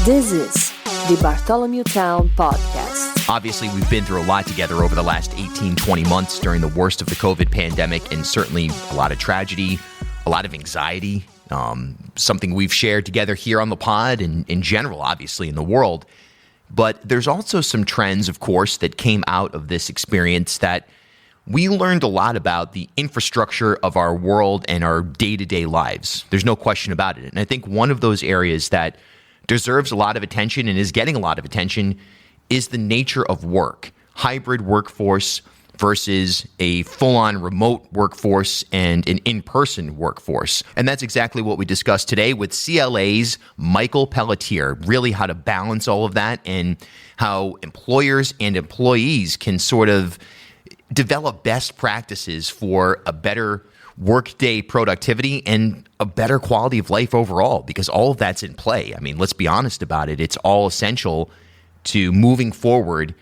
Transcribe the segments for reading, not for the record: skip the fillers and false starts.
This is the Bartholomew Town Podcast. Obviously, we've been through a lot together over the last 18, 20 months during the worst of the COVID pandemic, and certainly a lot of tragedy, a lot of anxiety, something we've shared together here on the pod and in general, obviously, in the world. But there's also some trends, of course, that came out of this experience that we learned a lot about the infrastructure of our world and our day-to-day lives. There's no question about it. And I think one of those areas that deserves a lot of attention and is getting a lot of attention is the nature of work. Hybrid workforce versus a full-on remote workforce and an in-person workforce. And that's exactly what we discussed today with CLA's Michael Pelletier, really how to balance all of that and how employers and employees can sort of develop best practices for a better workday productivity and a better quality of life overall, because all of that's in play. I mean, let's be honest about it. It's all essential to moving forward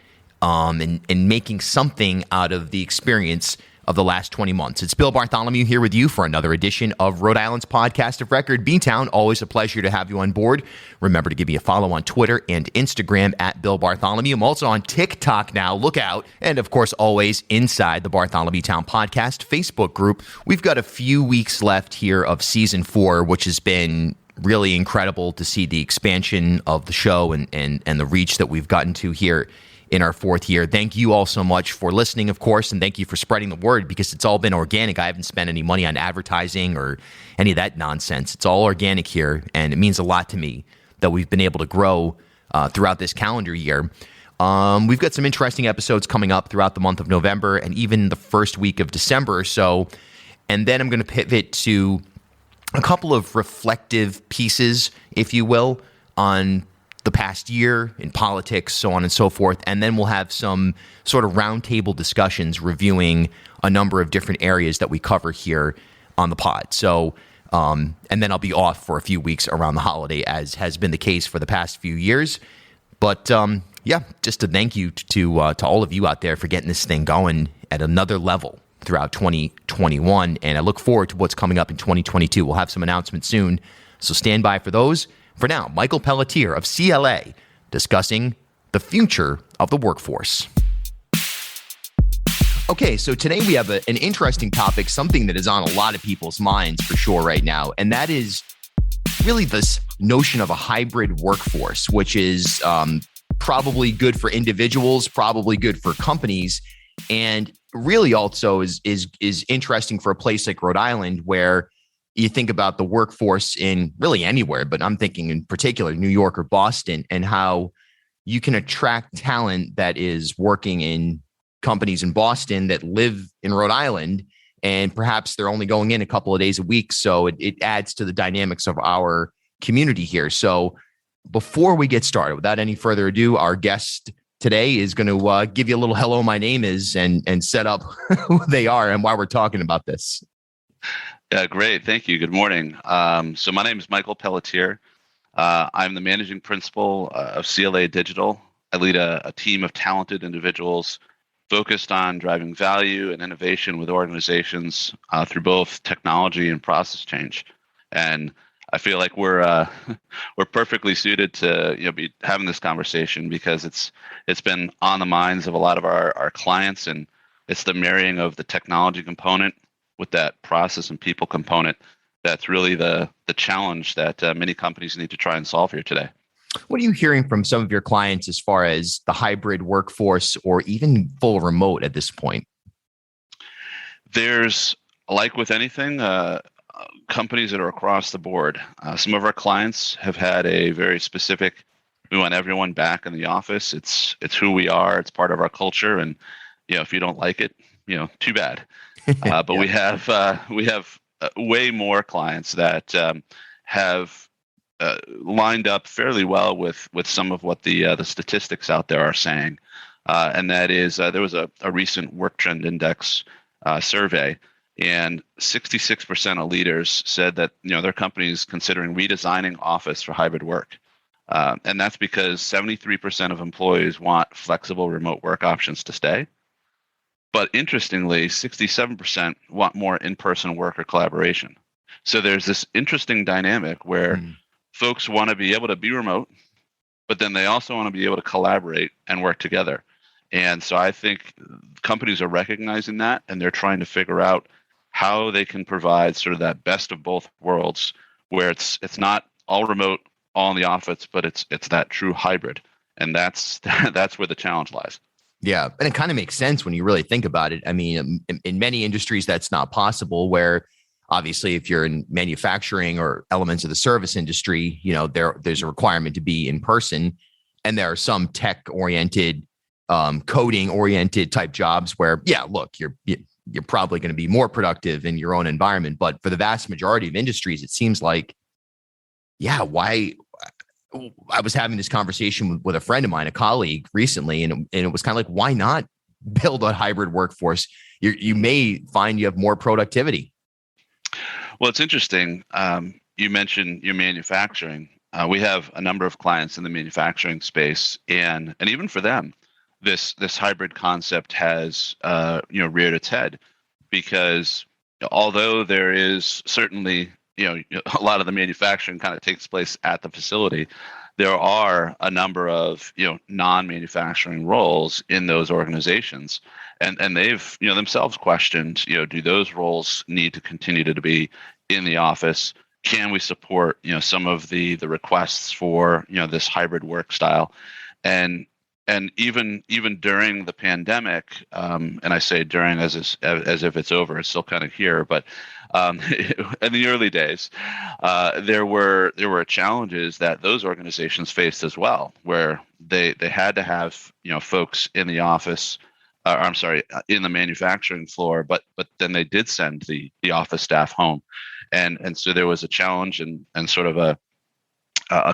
and making something out of the experience of the last 20 months. It's Bill Bartholomew here with you for another edition of Rhode Island's podcast of record, B-Town. Always a pleasure to have you on board. Remember to give me a follow on Twitter and Instagram at Bill Bartholomew. I'm also on TikTok now. Look out. And of course, always inside the Bartholomew Town podcast Facebook group. We've got a few weeks left here of season 4, which has been really incredible to see the expansion of the show and the reach that we've gotten to here in our 4th year. Thank you all so much for listening, of course, and thank you for spreading the word, because it's all been organic. I haven't spent any money on advertising or any of that nonsense. It's all organic here, and it means a lot to me that we've been able to grow throughout this calendar year. We've got some interesting episodes coming up throughout the month of November and even the first week of December or so, and then I'm going to pivot to a couple of reflective pieces, if you will, on the past year in politics, so on and so forth. And then we'll have some sort of roundtable discussions reviewing a number of different areas that we cover here on the pod. So, and then I'll be off for a few weeks around the holiday, as has been the case for the past few years. But yeah, just a thank you to all of you out there for getting this thing going at another level throughout 2021. And I look forward to what's coming up in 2022. We'll have some announcements soon, so stand by for those. For now, Michael Pelletier of CLA discussing the future of the workforce. Okay, so today we have an interesting topic, something that is on a lot of people's minds for sure right now, and that is really this notion of a hybrid workforce, which is probably good for individuals, probably good for companies, and really also is interesting for a place like Rhode Island, where you think about the workforce in really anywhere, but I'm thinking in particular New York or Boston, and how you can attract talent that is working in companies in Boston that live in Rhode Island, and perhaps they're only going in a couple of days a week. So it adds to the dynamics of our community here. So before we get started, without any further ado, our guest today is going to give you a little hello, my name is, and set up who they are and why we're talking about this. Yeah, great. Thank you. Good morning. So my name is Michael Pelletier. I'm the managing principal of CLA Digital. I lead a team of talented individuals focused on driving value and innovation with organizations through both technology and process change. And I feel like we're perfectly suited to be having this conversation, because it's been on the minds of a lot of our clients, and it's the marrying of the technology component with that process and people component that's really the challenge that many companies need to try and solve here today. What are you hearing from some of your clients as far as the hybrid workforce or even full remote at this point? There's, like with anything, companies that are across the board. Some of our clients have had a very specific, we want everyone back in the office. It's who we are. It's part of our culture. And if you don't like it, too bad. But yeah. we have way more clients that have lined up fairly well with some of what the statistics out there are saying, and that is there was a recent Work Trend Index survey, and 66% of leaders said that their company is considering redesigning office for hybrid work, and that's because 73% of employees want flexible remote work options to stay. But interestingly, 67% want more in-person work or collaboration. So there's this interesting dynamic where folks want to be able to be remote, but then they also want to be able to collaborate and work together. And so I think companies are recognizing that, and they're trying to figure out how they can provide sort of that best of both worlds, where it's not all remote, all in the office, but it's that true hybrid, and that's that's where the challenge lies. Yeah, and it kind of makes sense when you really think about it. I mean, in many industries, that's not possible. Where obviously, if you're in manufacturing or elements of the service industry, there's a requirement to be in person, and there are some tech-oriented, coding-oriented type jobs where, yeah, look, you're probably going to be more productive in your own environment. But for the vast majority of industries, it seems like, yeah, why? I was having this conversation with a friend of mine, a colleague recently, and it was kind of like, why not build a hybrid workforce? You may find you have more productivity. Well, it's interesting. You mentioned your manufacturing. We have a number of clients in the manufacturing space, and even for them, this hybrid concept has reared its head, because although there is certainly a lot of the manufacturing kind of takes place at the facility, there are a number of non-manufacturing roles in those organizations, and they've themselves questioned, do those roles need to continue to be in the office? Can we support some of the requests for this hybrid work style? And even during the pandemic, and I say during as if it's over, it's still kind of here, but in the early days, there were challenges that those organizations faced as well, where they had to have folks in the office, in the manufacturing floor, but then they did send the office staff home, and so there was a challenge and sort of a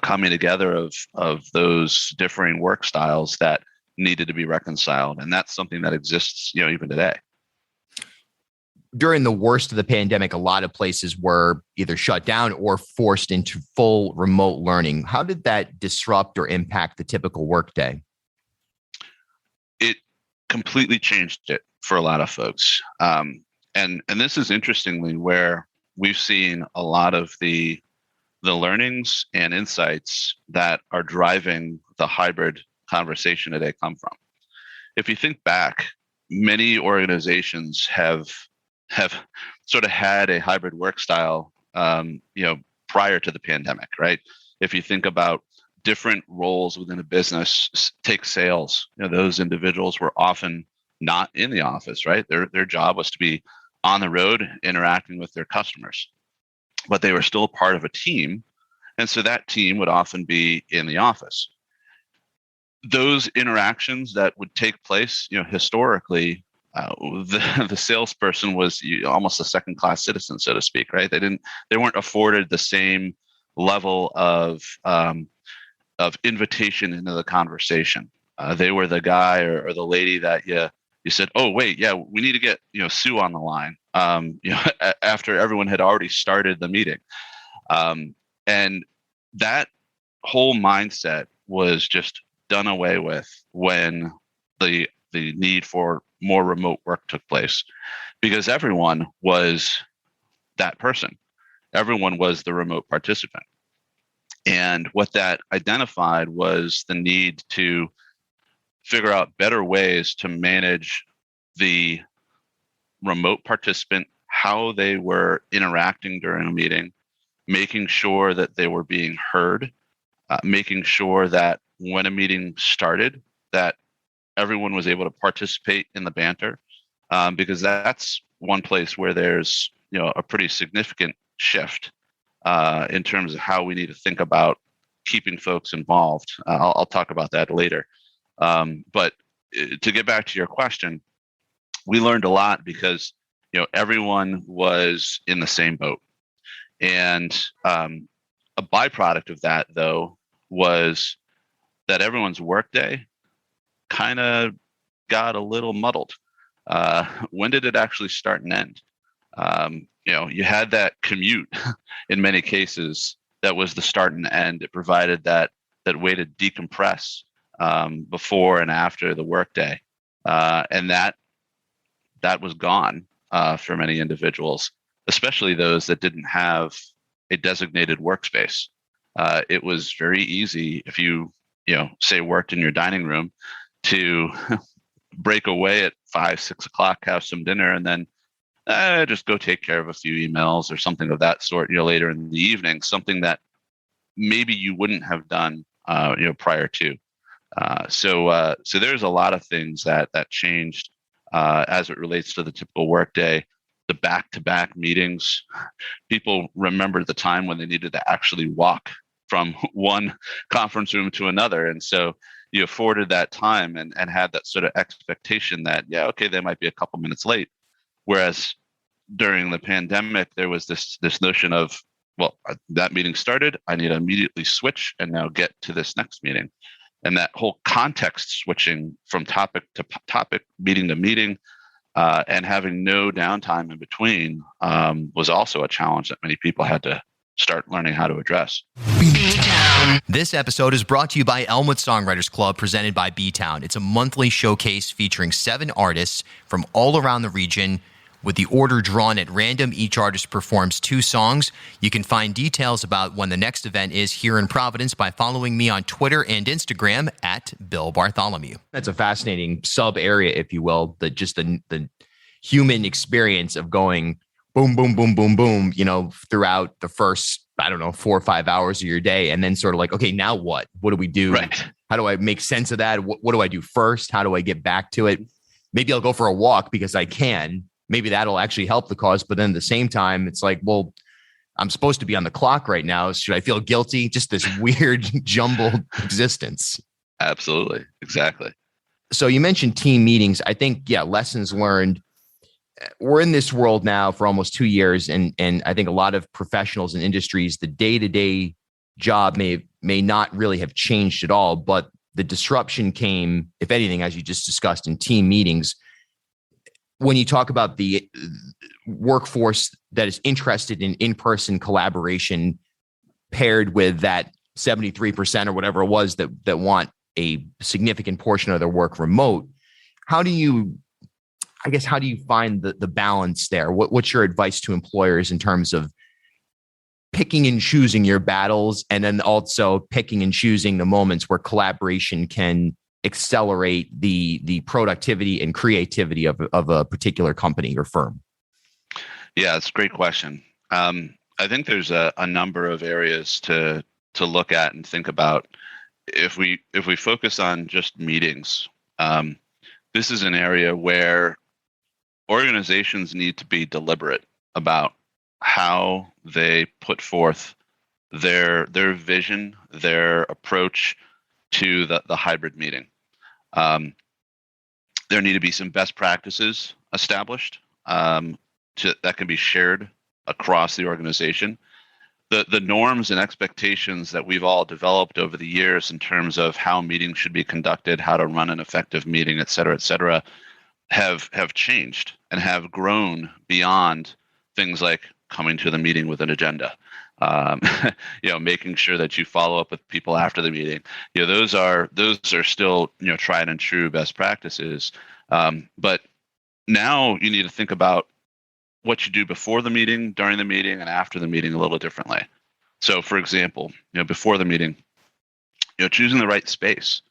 coming together of those differing work styles that needed to be reconciled, and that's something that exists even today. During the worst of the pandemic, a lot of places were either shut down or forced into full remote learning. How did that disrupt or impact the typical workday? It completely changed it for a lot of folks, and this is interestingly where we've seen a lot of the learnings and insights that are driving the hybrid conversation today come from. If you think back, many organizations have sort of had a hybrid work style, prior to the pandemic, right? If you think about different roles within a business, take sales, those individuals were often not in the office, right? Their job was to be on the road interacting with their customers, but they were still part of a team. And so that team would often be in the office. Those interactions that would take place, historically, the salesperson was almost a second-class citizen, so to speak, right? They weren't afforded the same level of invitation into the conversation. They were the guy or the lady that you said, oh wait, yeah, we need to get Sue on the line. After everyone had already started the meeting, and that whole mindset was just done away with when the need for more remote work took place, because everyone was that person. Everyone was the remote participant. And what that identified was the need to figure out better ways to manage the remote participant, how they were interacting during a meeting, making sure that they were being heard, making sure that when a meeting started, that everyone was able to participate in the banter, because that's one place where there's a pretty significant shift in terms of how we need to think about keeping folks involved. I'll talk about that later. But to get back to your question, we learned a lot because everyone was in the same boat, and a byproduct of that, though, was that everyone's workday kind of got a little muddled. When did it actually start and end? You had that commute in many cases that was the start and end. It provided that way to decompress before and after the workday, and that was gone for many individuals, especially those that didn't have a designated workspace. It was very easy if you say worked in your dining room to break away at 5, 6 o'clock, have some dinner, and then just go take care of a few emails or something of that sort, later in the evening, something that maybe you wouldn't have done, prior to. So there's a lot of things that changed as it relates to the typical workday. The back-to-back meetings, people remember the time when they needed to actually walk from one conference room to another. And so you afforded that time and had that sort of expectation that, okay, they might be a couple minutes late. Whereas during the pandemic, there was this notion of, well, that meeting started, I need to immediately switch and now get to this next meeting. And that whole context switching from topic to topic, meeting to meeting, and having no downtime in between was also a challenge that many people had to start learning how to address. This episode is brought to you by Elmwood Songwriters Club, presented by B-Town. It's a monthly showcase featuring 7 artists from all around the region. With the order drawn at random, each artist performs 2 songs. You can find details about when the next event is here in Providence by following me on Twitter and Instagram at Bill Bartholomew. That's a fascinating sub-area, if you will, the human experience of going boom, boom, boom, boom, boom, throughout the first, 4 or 5 hours of your day. And then sort of like, okay, now what? What do we do? Right. How do I make sense of that? What do I do first? How do I get back to it? Maybe I'll go for a walk because I can. Maybe that'll actually help the cause. But then at the same time, it's like, well, I'm supposed to be on the clock right now. Should I feel guilty? Just this weird jumbled existence. Absolutely. Exactly. So you mentioned team meetings. I think, lessons learned. We're in this world now for almost 2 years. And I think a lot of professionals and industries, the day-to-day job may not really have changed at all. But the disruption came, if anything, as you just discussed, in team meetings. When you talk about the workforce that is interested in in-person collaboration paired with that 73% or whatever it was that want a significant portion of their work remote, how do you find the balance there? What's your advice to employers in terms of picking and choosing your battles, and then also picking and choosing the moments where collaboration can accelerate the productivity and creativity of a particular company or firm? Yeah, it's a great question. I think there's a number of areas to look at and think about. If we focus on just meetings, this is an area where organizations need to be deliberate about how they put forth their vision, their approach to the hybrid meeting. There need to be some best practices established that can be shared across the organization. The norms and expectations that we've all developed over the years in terms of how meetings should be conducted, how to run an effective meeting, et cetera, have changed and have grown beyond things like coming to the meeting with an agenda. Making sure that you follow up with people after the meeting. Those are still, tried and true best practices. But now you need to think about what you do before the meeting, during the meeting, and after the meeting a little differently. So, for example, before the meeting, choosing the right space.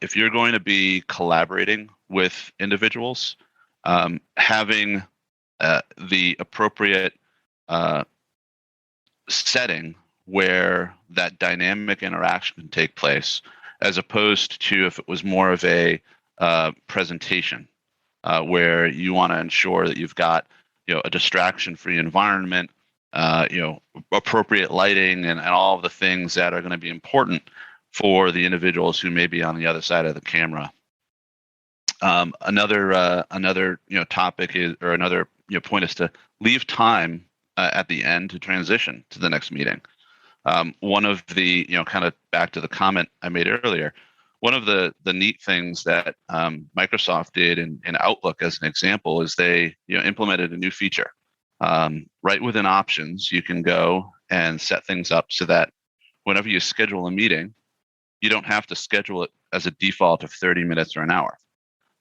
If you're going to be collaborating with individuals, having the appropriate setting where that dynamic interaction can take place, as opposed to if it was more of a presentation where you want to ensure that you've got a distraction-free environment, appropriate lighting, and all of the things that are going to be important for the individuals who may be on the other side of the camera. Another topic is, or another point is to leave time at the end to transition to the next meeting. One of the, kind of back to the comment I made earlier, one of the neat things that Microsoft did in Outlook, as an example, is they implemented a new feature. Right within options, you can go and set things up so that whenever you schedule a meeting, you don't have to schedule it as a default of 30 minutes or an hour.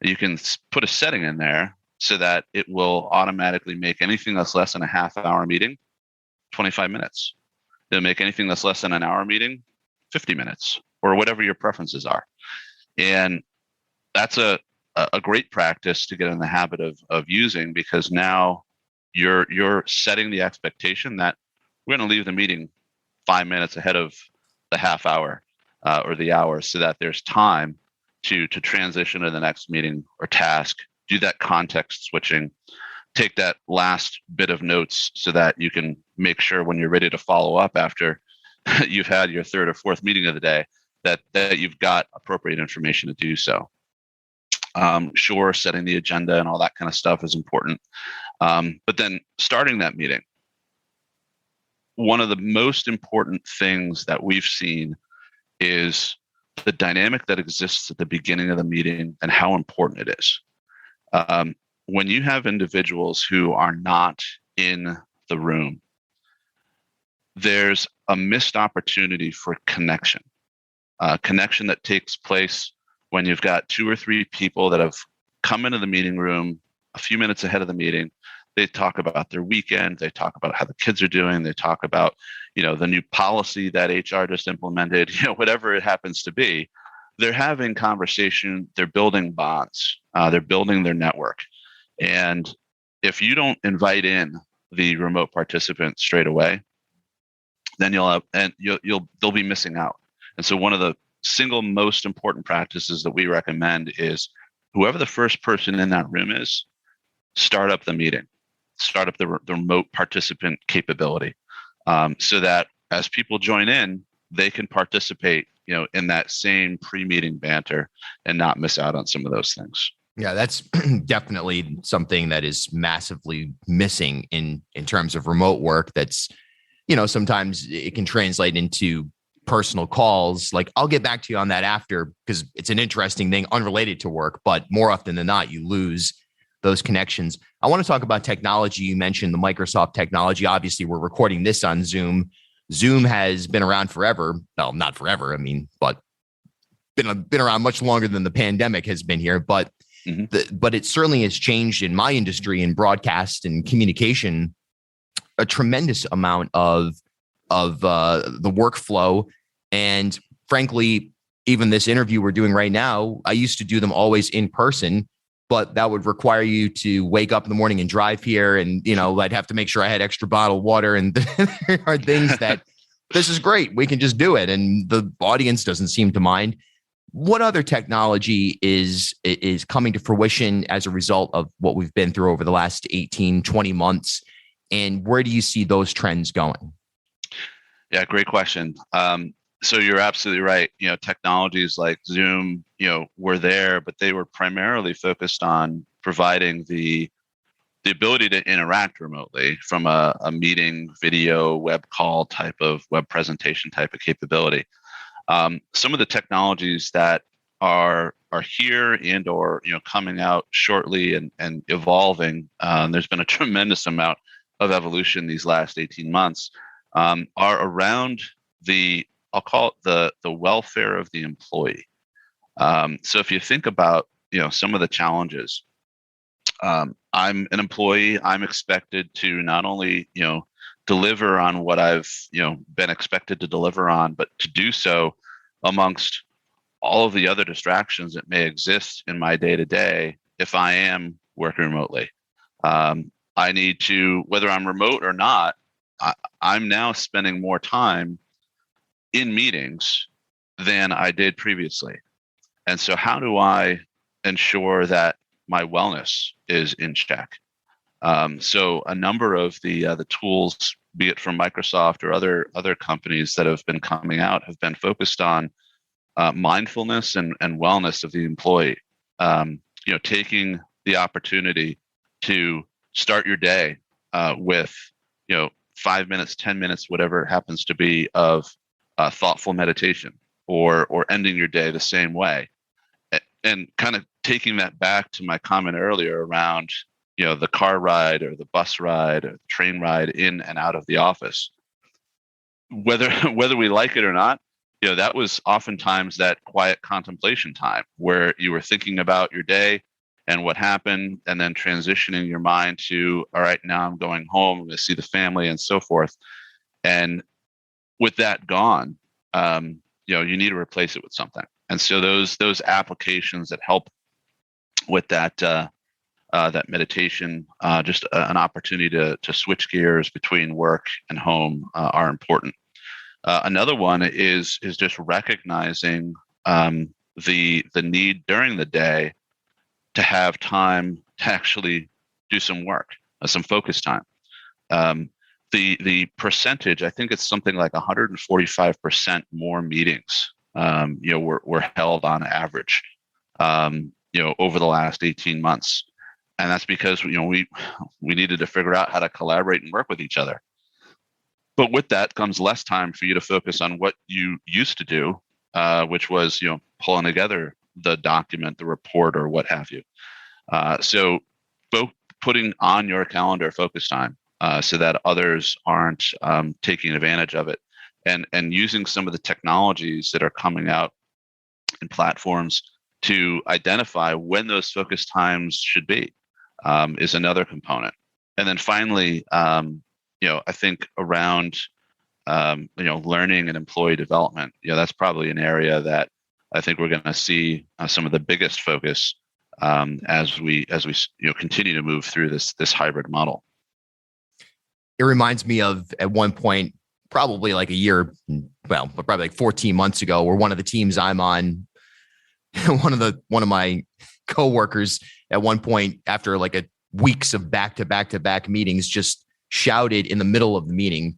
You can put a setting in there so that it will automatically make anything that's less than a half-hour meeting 25 minutes. It'll make anything that's less than an hour meeting 50 minutes. or whatever your preferences are. And that's a great practice to get in the habit of using, because now you're setting the expectation that we're going to leave the meeting 5 minutes ahead of the half hour or the hour, so that there's time to transition to the next meeting or task, do that context switching, take that last bit of notes so that you can make sure when you're ready to follow up after you've had your third or fourth meeting of the day, that you've got appropriate information to do so. Sure, setting the agenda and all that kind of stuff is important. But then starting that meeting, one of the most important things that we've seen is the dynamic that exists at the beginning of the meeting and how important it is. When you have individuals who are not in the room, there's a missed opportunity for connection. Connection that takes place when you've got 2 or 3 people that have come into the meeting room a few minutes ahead of the meeting. They talk about their weekend. They talk about how the kids are doing. They talk about, the new policy that HR just implemented, whatever it happens to be. They're having conversation. They're building bonds. They're building their network. And if you don't invite in the remote participant straight away, then they'll be missing out. And so one of the single most important practices that we recommend is, whoever the first person in that room is, start up the meeting, start up the remote participant capability, so that as people join in, they can participate, in that same pre-meeting banter and not miss out on some of those things. Yeah, that's definitely something that is massively missing in terms of remote work. That's, sometimes it can translate into personal calls. Like, I'll get back to you on that after, because it's an interesting thing unrelated to work, but more often than not, you lose those connections. I want to talk about technology. You mentioned the Microsoft technology. Obviously, we're recording this on Zoom. Zoom has been around forever. Well, not forever, but been around much longer than the pandemic has been here. But but it certainly has changed in my industry, in broadcast and communication, a tremendous amount of the workflow. And frankly, even this interview we're doing right now, I used to do them always in person, but that would require you to wake up in the morning and drive here. And, I'd have to make sure I had extra bottled water. And there are things that this is great. We can just do it. And the audience doesn't seem to mind. What other technology is coming to fruition as a result of what we've been through over the last 18, 20 months? And where do you see those trends going? Yeah, great question. So you're absolutely right. Technologies like Zoom, were there, but they were primarily focused on providing the ability to interact remotely from a meeting, video, web call type of web presentation type of capability. Some of the technologies that are here and or coming out shortly and evolving, there's been a tremendous amount of evolution these last 18 months, are around I'll call it the welfare of the employee. So if you think about some of the challenges, I'm an employee. I'm expected to not only deliver on what I've been expected to deliver on, but to do so amongst all of the other distractions that may exist in my day to day if I am working remotely. I need to, whether I'm remote or not, I'm now spending more time in meetings than I did previously. And so how do I ensure that my wellness is in check? So a number of the tools, be it from Microsoft or other companies that have been coming out, have been focused on mindfulness and wellness of the employee. Taking the opportunity to start your day with 5 minutes, 10 minutes, whatever it happens to be, of thoughtful meditation, or ending your day the same way, and kind of taking that back to my comment earlier around the car ride or the bus ride or the train ride in and out of the office. Whether we like it or not, that was oftentimes that quiet contemplation time where you were thinking about your day and what happened, and then transitioning your mind to, all right, now I'm going home, I'm going to see the family and so forth. And with that gone, you need to replace it with something. And so those applications that help with that that meditation, just an opportunity to switch gears between work and home are important. Another one is just recognizing the need during the day to have time to actually do some work, some focus time. The percentage, I think it's something like 145% more meetings, were held on average, over the last 18 months. And that's because, we needed to figure out how to collaborate and work with each other. But with that comes less time for you to focus on what you used to do, which was, pulling together the document, the report, or what have you. So both putting on your calendar focus time so that others aren't taking advantage of it, and using some of the technologies that are coming out in platforms to identify when those focus times should be is another component. And then finally, I think around learning and employee development, that's probably an area that I think we're going to see some of the biggest focus as we continue to move through this hybrid model. It reminds me of at one point, probably like a year, probably like 14 months ago, where one of the teams I'm on, one of my coworkers at one point, after like weeks of back-to-back meetings, just shouted in the middle of the meeting,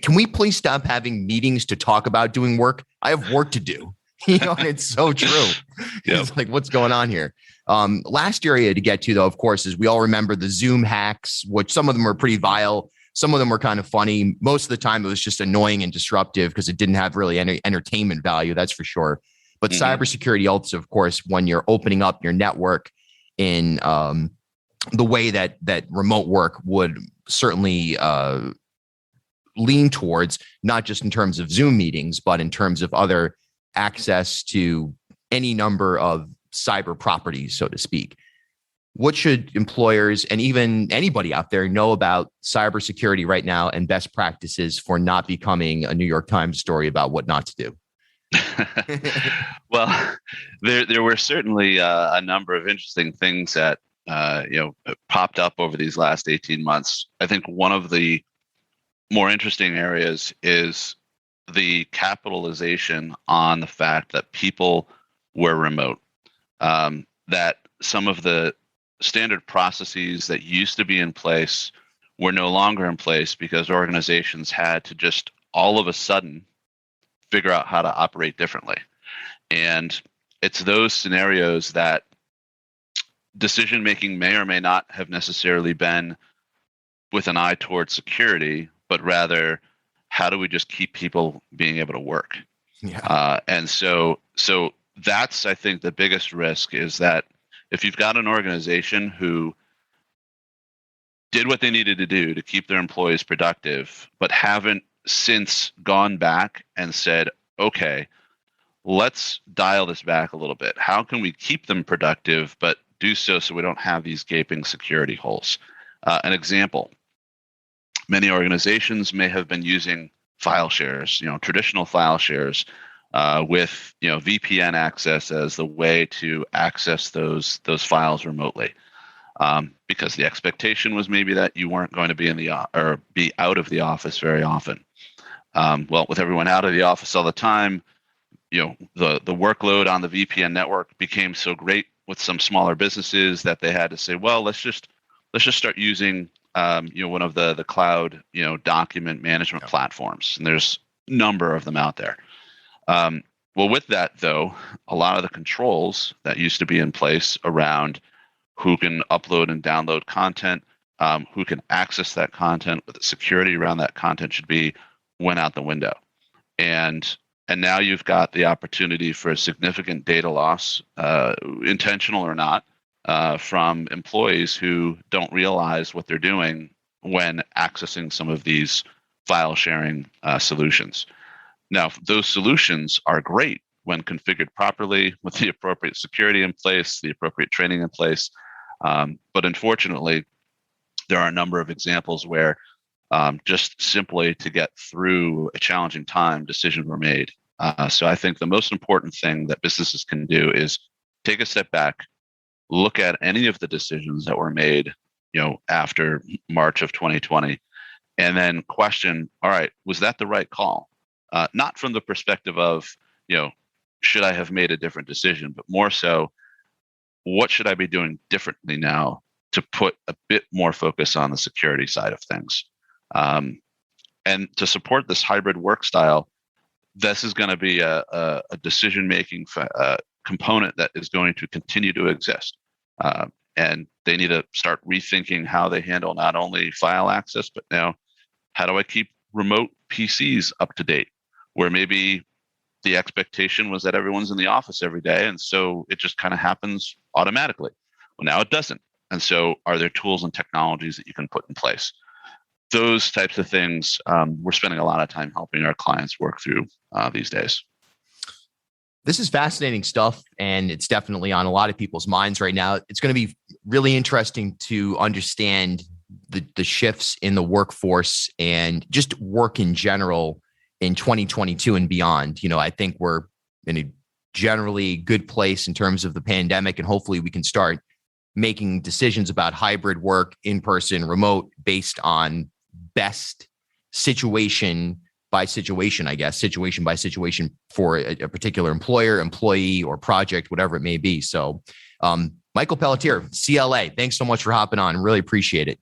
"Can we please stop having meetings to talk about doing work? I have work to do." And it's so true. Yep. It's like, what's going on here? Last area to get to, though, of course, is we all remember the Zoom hacks, which some of them were pretty vile. Some of them were kind of funny. Most of the time, it was just annoying and disruptive because it didn't have really any entertainment value, that's for sure. But cybersecurity also, of course, when you're opening up your network in the way that remote work would certainly lean towards, not just in terms of Zoom meetings, but in terms of other access to any number of cyber properties, so to speak. What should employers and even anybody out there know about cybersecurity right now and best practices for not becoming a New York Times story about what not to do? Well, there were certainly a number of interesting things that popped up over these last 18 months. I think one of the more interesting areas is the capitalization on the fact that people were remote, that some of the standard processes that used to be in place were no longer in place because organizations had to just all of a sudden figure out how to operate differently. And it's those scenarios that decision making may or may not have necessarily been with an eye towards security, but rather, how do we just keep people being able to work? Yeah. And so that's, I think, the biggest risk is that if you've got an organization who did what they needed to do to keep their employees productive, but haven't since gone back and said, okay, let's dial this back a little bit. How can we keep them productive, but do so we don't have these gaping security holes? An example, many organizations may have been using file shares, traditional file shares, with VPN access as the way to access those files remotely, because the expectation was maybe that you weren't going to be be out of the office very often. Well, with everyone out of the office all the time, the workload on the VPN network became so great with some smaller businesses that they had to say, well, let's just start using one of the cloud document management platforms, and there's a number of them out there. Well, with that, though, a lot of the controls that used to be in place around who can upload and download content, who can access that content, what the security around that content should be, went out the window. And now you've got the opportunity for a significant data loss, intentional or not, from employees who don't realize what they're doing when accessing some of these file sharing solutions. Now, those solutions are great when configured properly with the appropriate security in place, the appropriate training in place. But unfortunately, there are a number of examples where just simply to get through a challenging time, decisions were made So I think the most important thing that businesses can do is take a step back, look at any of the decisions that were made, after March of 2020, and then question, all right, was that the right call? Not from the perspective of, should I have made a different decision, but more so, what should I be doing differently now to put a bit more focus on the security side of things? And to support this hybrid work style, this is going to be a decision-making component that is going to continue to exist. And they need to start rethinking how they handle not only file access, but now how do I keep remote PCs up to date, where maybe the expectation was that everyone's in the office every day, and so it just kind of happens automatically. Well, now it doesn't. And so are there tools and technologies that you can put in place? Those types of things, we're spending a lot of time helping our clients work through these days. This is fascinating stuff, and it's definitely on a lot of people's minds right now. It's going to be really interesting to understand the shifts in the workforce and just work in general in 2022 and beyond. I think we're in a generally good place in terms of the pandemic, and hopefully we can start making decisions about hybrid work, in-person, remote, based on best situation by situation, I guess, situation by situation for a particular employer, employee, or project, whatever it may be. So, Michael Pelletier, CLA, thanks so much for hopping on. Really appreciate it.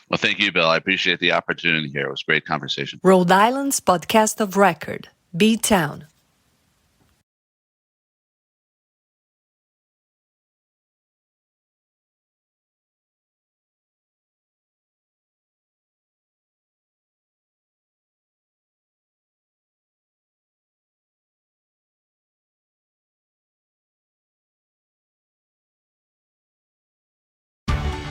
Well, thank you, Bill. I appreciate the opportunity here. It was a great conversation. Rhode Island's podcast of record, B-Town.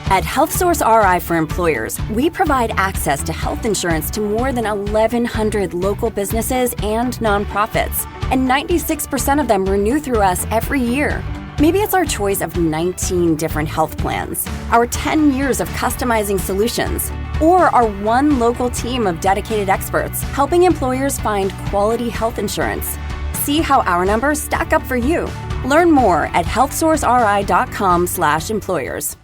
At HealthSource RI for Employers, we provide access to health insurance to more than 1,100 local businesses and nonprofits, and 96% of them renew through us every year. Maybe it's our choice of 19 different health plans, our 10 years of customizing solutions, or our one local team of dedicated experts helping employers find quality health insurance. See how our numbers stack up for you. Learn more at healthsourceri.com/employers.